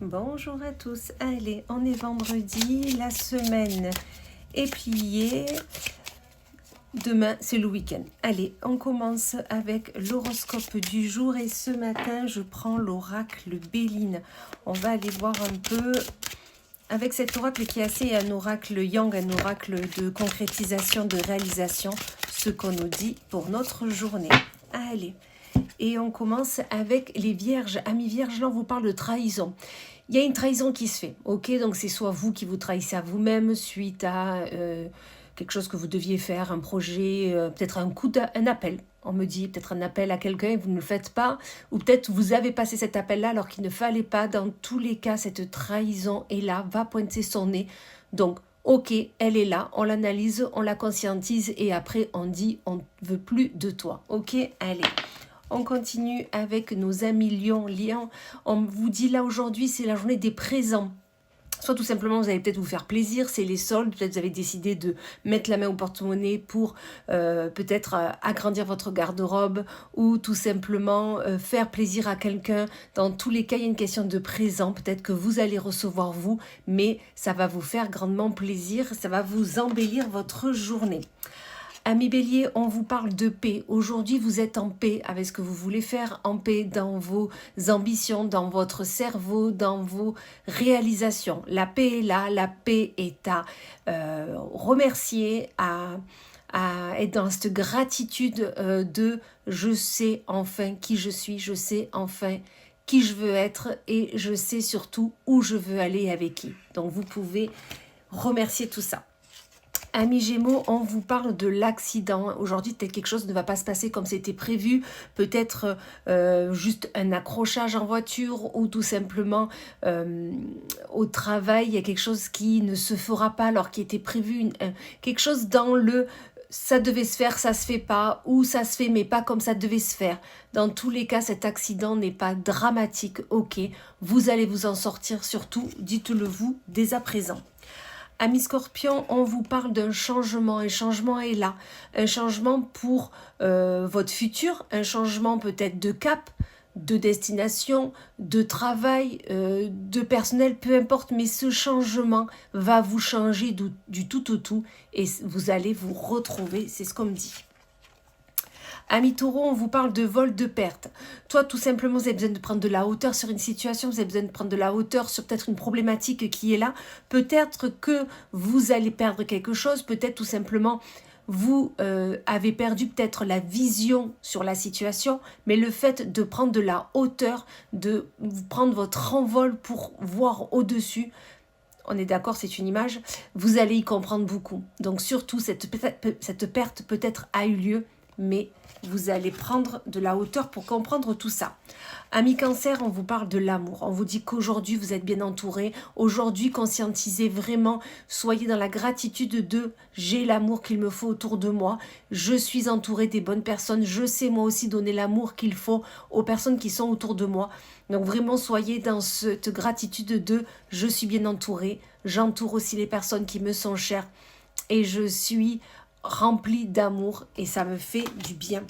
Bonjour à tous, allez, on est vendredi, la semaine est pliée, demain c'est le week-end. Allez, on commence avec l'horoscope du jour et ce matin je prends l'oracle Béline. On va aller voir un peu avec cet oracle qui est assez un oracle yang, un oracle de concrétisation, de réalisation, ce qu'on nous dit pour notre journée. Allez. Et on commence avec les vierges. Amis vierges, là on vous parle de trahison. Il y a une trahison qui se fait, ok? Donc c'est soit vous qui vous trahissez à vous-même suite à quelque chose que vous deviez faire, un projet, peut-être un appel. On me dit peut-être un appel à quelqu'un et vous ne le faites pas. Ou peut-être vous avez passé cet appel-là alors qu'il ne fallait pas. Dans tous les cas, cette trahison est là, va pointer son nez. Donc, ok, elle est là, on l'analyse, on la conscientise et après on dit on ne veut plus de toi. Ok, allez. On continue avec nos amis Lion. On vous dit là aujourd'hui, c'est la journée des présents. Soit tout simplement, vous allez peut-être vous faire plaisir, c'est les soldes, peut-être vous avez décidé de mettre la main au porte-monnaie pour peut-être agrandir votre garde-robe ou tout simplement faire plaisir à quelqu'un. Dans tous les cas, il y a une question de présent, peut-être que vous allez recevoir vous, mais ça va vous faire grandement plaisir, ça va vous embellir votre journée. Amis Bélier, on vous parle de paix. Aujourd'hui, vous êtes en paix avec ce que vous voulez faire, en paix dans vos ambitions, dans votre cerveau, dans vos réalisations. La paix est là, la paix est à remercier, à être dans cette gratitude de je sais enfin qui je suis, je sais enfin qui je veux être et je sais surtout où je veux aller et avec qui. Donc vous pouvez remercier tout ça. Amis Gémeaux, on vous parle de l'accident. Aujourd'hui, peut-être quelque chose ne va pas se passer comme c'était prévu. Peut-être juste un accrochage en voiture ou tout simplement au travail, il y a quelque chose qui ne se fera pas alors qu'il était prévu. Quelque chose dans le ça devait se faire, ça se fait pas, ou ça se fait mais pas comme ça devait se faire. Dans tous les cas, cet accident n'est pas dramatique. Ok, vous allez vous en sortir. Surtout, dites-le vous dès à présent. Amis Scorpion, on vous parle d'un changement. Un changement est là. Un changement pour votre futur. Un changement peut-être de cap, de destination, de travail, de personnel, peu importe. Mais ce changement va vous changer du tout au tout. Et vous allez vous retrouver. C'est ce qu'on me dit. Amis Taureau, on vous parle de vol, de perte. Toi, tout simplement, vous avez besoin de prendre de la hauteur sur une situation, vous avez besoin de prendre de la hauteur sur peut-être une problématique qui est là. Peut-être que vous allez perdre quelque chose, peut-être tout simplement vous avez perdu peut-être la vision sur la situation, mais le fait de prendre de la hauteur, de prendre votre envol pour voir au-dessus, on est d'accord, c'est une image, vous allez y comprendre beaucoup. Donc surtout, cette perte peut-être a eu lieu, mais vous allez prendre de la hauteur pour comprendre tout ça. Amis Cancer, on vous parle de l'amour. On vous dit qu'aujourd'hui, vous êtes bien entouré. Aujourd'hui, conscientisez vraiment. Soyez dans la gratitude de « j'ai l'amour qu'il me faut autour de moi. Je suis entouré des bonnes personnes. Je sais moi aussi donner l'amour qu'il faut aux personnes qui sont autour de moi. » Donc vraiment, soyez dans cette gratitude de « je suis bien entouré. J'entoure aussi les personnes qui me sont chères. Et je suis rempli d'amour et ça me fait du bien. »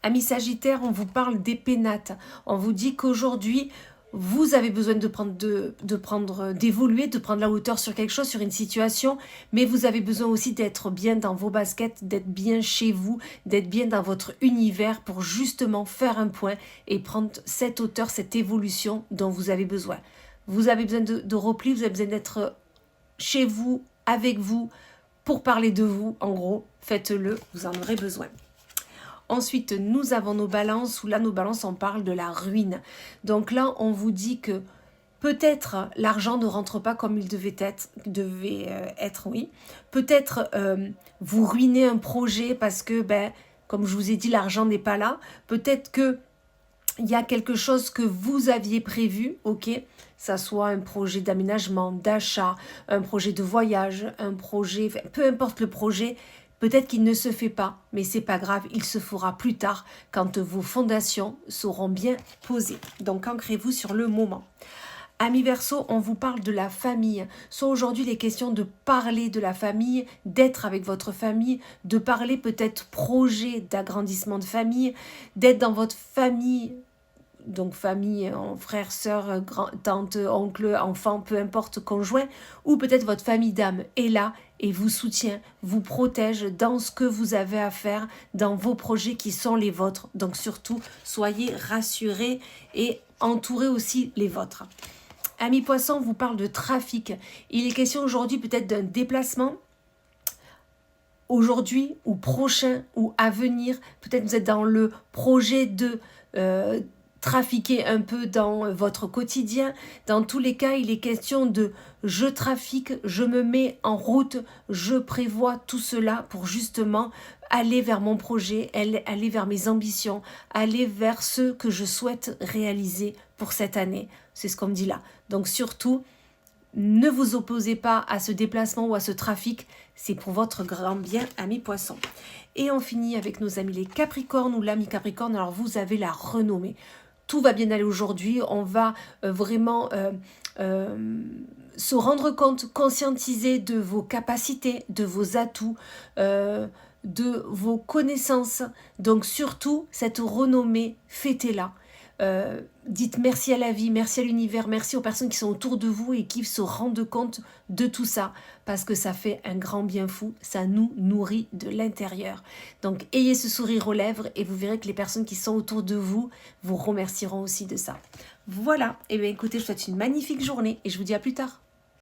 Amis Sagittaire, on vous parle des pénates. On vous dit qu'aujourd'hui, vous avez besoin d'évoluer, de prendre la hauteur sur quelque chose, sur une situation, mais vous avez besoin aussi d'être bien dans vos baskets, d'être bien chez vous, d'être bien dans votre univers pour justement faire un point et prendre cette hauteur, cette évolution dont vous avez besoin. Vous avez besoin de repli, vous avez besoin d'être chez vous, avec vous, pour parler de vous, en gros, faites-le, vous en aurez besoin. Ensuite, nous avons nos balances, où là, nos balances, on parle de la ruine. Donc là, on vous dit que peut-être l'argent ne rentre pas comme il devait être, oui. Peut-être vous ruinez un projet parce que, comme je vous ai dit, l'argent n'est pas là. Peut-être que il y a quelque chose que vous aviez prévu, ok, ça soit un projet d'aménagement, d'achat, un projet de voyage, un projet, peu importe le projet, peut-être qu'il ne se fait pas, mais c'est pas grave, il se fera plus tard quand vos fondations seront bien posées. Donc ancrez-vous sur le moment. Amis Verseau, on vous parle de la famille. Soit aujourd'hui les questions de parler de la famille, d'être avec votre famille, de parler peut-être projet d'agrandissement de famille, d'être dans votre famille donc famille, frères, sœurs, tantes, oncles, enfants, peu importe, conjoint, ou peut-être votre famille d'âme est là et vous soutient, vous protège dans ce que vous avez à faire, dans vos projets qui sont les vôtres. Donc surtout, soyez rassurés et entourez aussi les vôtres. Amis Poissons, on vous parle de trafic. Il est question aujourd'hui peut-être d'un déplacement, aujourd'hui ou prochain ou à venir. Peut-être vous êtes dans le projet de trafiquer un peu dans votre quotidien. Dans tous les cas, il est question de je trafique, je me mets en route, je prévois tout cela pour justement aller vers mon projet, aller vers mes ambitions, aller vers ce que je souhaite réaliser pour cette année. C'est ce qu'on me dit là. Donc surtout, ne vous opposez pas à ce déplacement ou à ce trafic, c'est pour votre grand bien, amis Poissons. Et on finit avec nos amis les Capricornes ou l'ami Capricorne. Alors vous avez la renommée. Tout va bien aller aujourd'hui, on va vraiment se rendre compte, conscientiser de vos capacités, de vos atouts, de vos connaissances. Donc surtout, cette renommée, fêtez-la. Dites merci à la vie, merci à l'univers, merci aux personnes qui sont autour de vous et qui se rendent compte de tout ça, parce que ça fait un grand bien fou, ça nous nourrit de l'intérieur. Donc ayez ce sourire aux lèvres et vous verrez que les personnes qui sont autour de vous vous remercieront aussi de ça. Voilà, et bien écoutez, je vous souhaite une magnifique journée et je vous dis à plus tard.